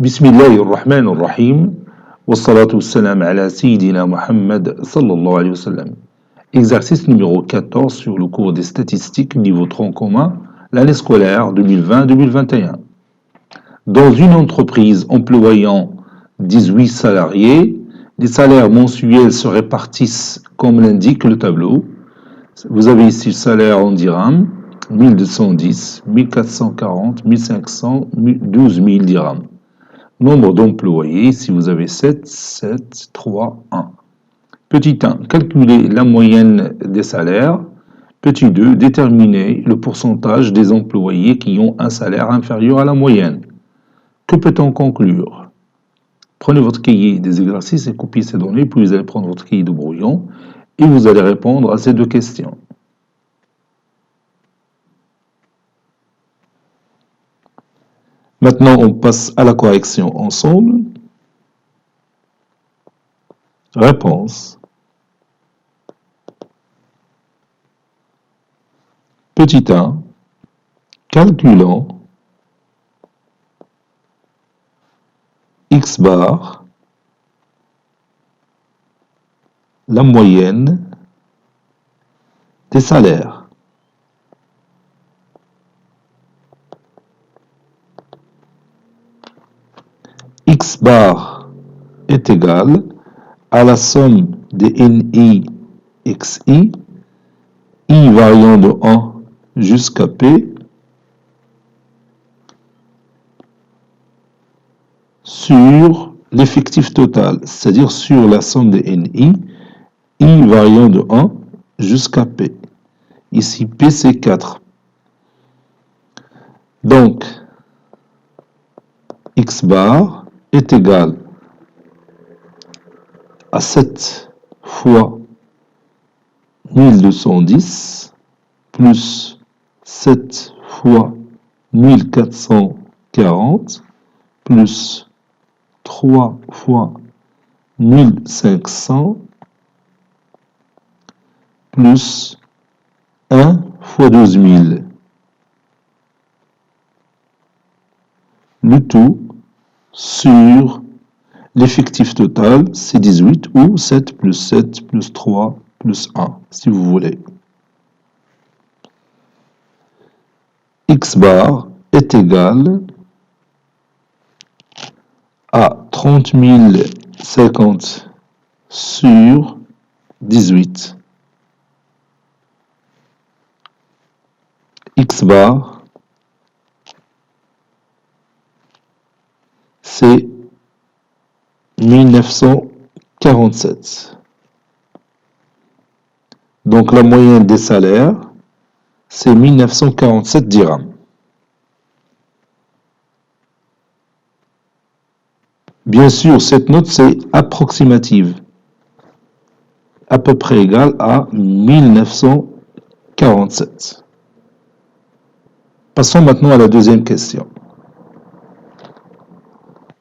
بسم الله الرحمن الرحيم والصلاة والسلام على سيدنا Muhammad sallallahu alayhi wa sallam. Exercice numéro 14 sur le cours des statistiques niveau tronc commun, l'année scolaire 2020-2021. Dans une entreprise employant 18 salariés, les salaires mensuels se répartissent comme l'indique le tableau. Vous avez ici le salaire en dirhams, 1210, 1440, 1500, 12 000 dirhams. Nombre d'employés, si vous avez 7, 7, 3, 1. Petit 1, calculer la moyenne des salaires. Petit 2, déterminer le pourcentage des employés qui ont un salaire inférieur à la moyenne. Que peut-on conclure? Prenez votre cahier des exercices et copiez ces données, puis vous allez prendre votre cahier de brouillon et vous allez répondre à ces deux questions. Maintenant, on passe à la correction ensemble. Réponse. Petit 1. Calculons X bar, la moyenne des salaires. X bar est égal à la somme des NI XI, I variant de 1 jusqu'à P, sur l'effectif total, c'est-à-dire sur la somme des NI, I variant de 1 jusqu'à P. Ici, P c'est 4. Donc, X bar est égal à 7 fois 1210 plus 7 fois 1440 plus 3 fois 1500 plus 1 fois 12 000. Le tout sur l'effectif total, c'est 18 ou 7 plus 3 plus 1, si vous voulez. X bar est égal à 30 050 sur 18. X bar, c'est 1947. Donc la moyenne des salaires, c'est 1947 dirhams. Bien sûr, cette note, c'est approximative. À peu près égale à 1947. Passons maintenant à la deuxième question.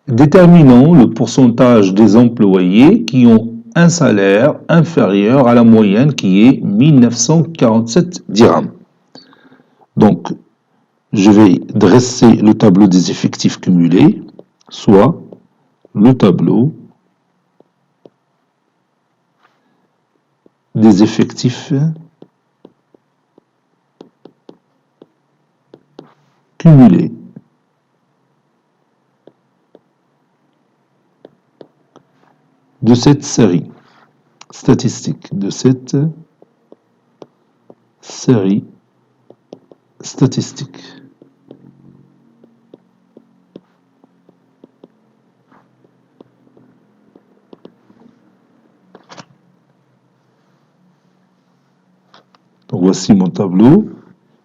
Déterminons le pourcentage des employés qui ont un salaire inférieur à la moyenne qui est 1947 dirhams. Donc, je vais dresser le tableau des effectifs cumulés, soit le tableau des effectifs cumulés. De cette série statistique, de cette série statistique. Donc voici mon tableau.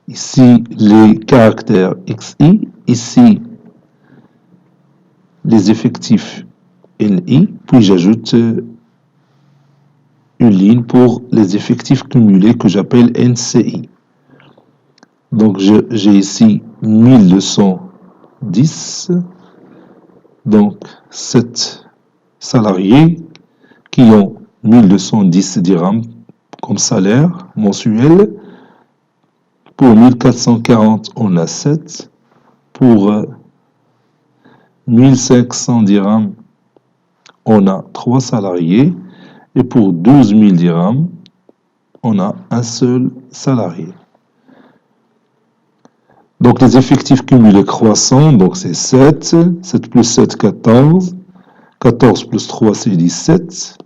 Ici les caractères XI, ici les effectifs NI, puis j'ajoute une ligne pour les effectifs cumulés que j'appelle NCI. Donc j'ai ici 1210, donc 7 salariés qui ont 1210 dirhams comme salaire mensuel. Pour 1440, on a 7. Pour 1500 dirhams, on a 3 salariés. Et pour 12 000 dirhams, on a un seul salarié. Donc les effectifs cumulés croissants, donc c'est 7, 7 plus 7, 14, 14 plus 3, c'est 17,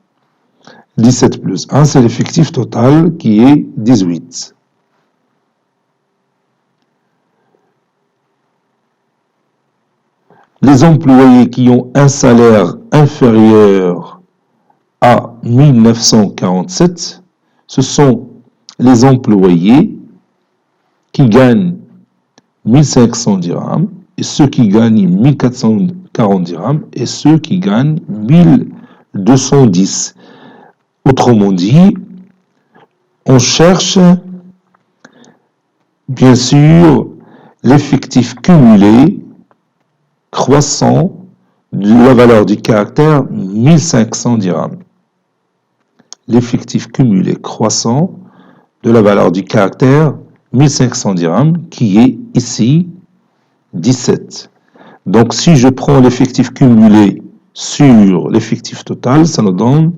17 plus 1, c'est l'effectif total qui est 18. Les employés qui ont un salaire inférieur à 1947, ce sont les employés qui gagnent 1500 dirhams et ceux qui gagnent 1440 dirhams et ceux qui gagnent 1210. Autrement dit, on cherche bien sûr l'effectif cumulé croissant de la valeur du caractère 1500 dirhams. L'effectif cumulé croissant de la valeur du caractère 1500 dirhams qui est ici 17. Donc si je prends l'effectif cumulé sur l'effectif total, ça nous donne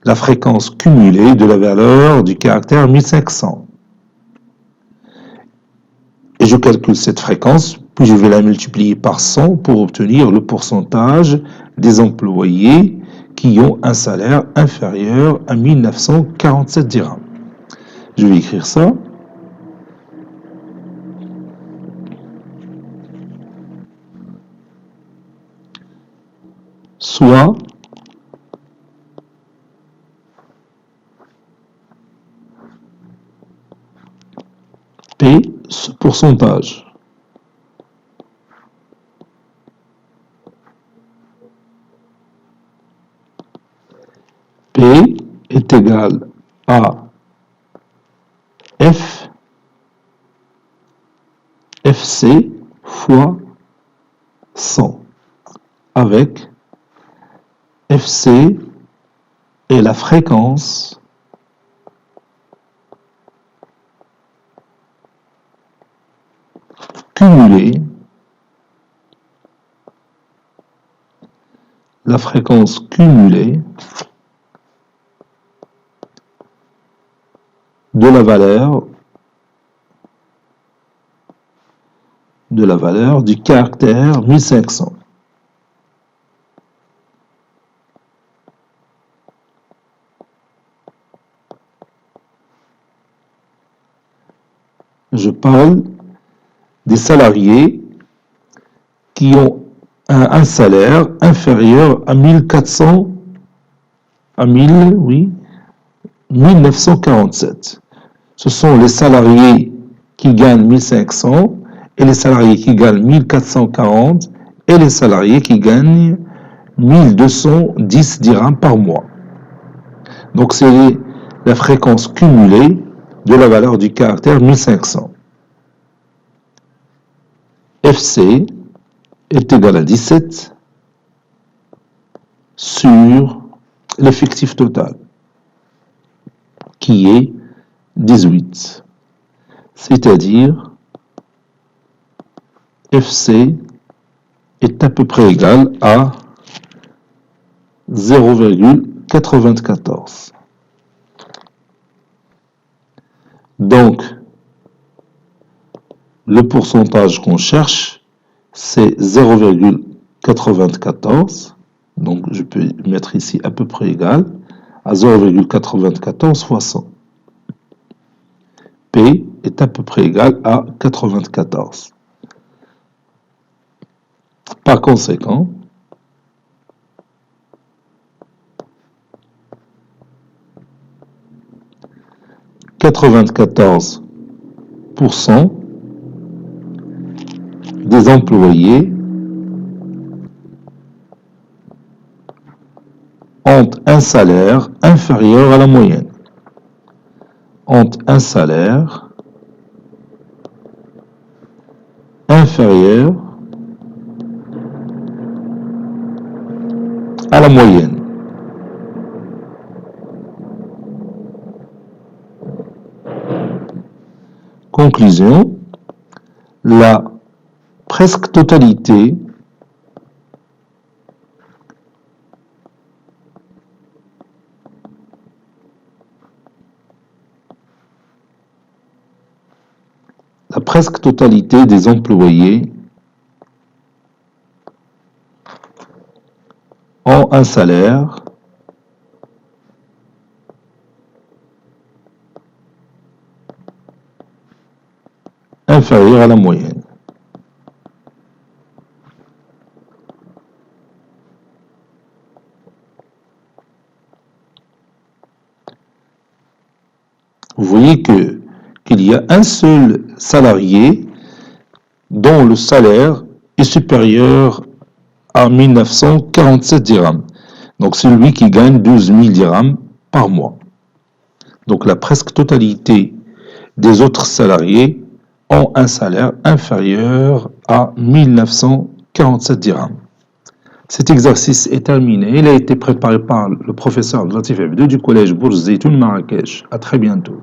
la fréquence cumulée de la valeur du caractère 1500. Et je calcule cette fréquence, puis je vais la multiplier par 100 pour obtenir le pourcentage des employés qui ont un salaire inférieur à 1947 dirhams. Je vais écrire ça. Soit P, ce pourcentage. P est égal à F, FC fois 100, avec FC est la fréquence cumulée, la fréquence cumulée de la valeur du caractère 1500. Je parle des salariés qui ont un salaire inférieur à 1947. Ce sont les salariés qui gagnent 1500 et les salariés qui gagnent 1440 et les salariés qui gagnent 1210 dirhams par mois. Donc c'est la fréquence cumulée de la valeur du caractère 1500. FC est égal à 17 sur l'effectif total, qui est 18. C'est-à-dire, FC est à peu près égal à 0,94. Donc, le pourcentage qu'on cherche, c'est 0,94. Donc, je peux mettre ici à peu près égal à 0,94 fois 100. P est à peu près égal à 94. Par conséquent, « 94% des employés ont un salaire inférieur à la moyenne. Ont un salaire inférieur à la moyenne. Conclusion, la presque totalité la presque totalité des employés ont un salaire inférieur à la moyenne. Vous voyez qu'il y a un seul salarié dont le salaire est supérieur à 1947 dirhams. Donc c'est lui qui gagne 12 000 dirhams par mois. Donc la presque totalité des autres salariés ont un salaire inférieur à 1947 dirhams. Cet exercice est terminé. Il a été préparé par le professeur Latif Abdou du collège Bourz Zeytoun Marrakech. À très bientôt.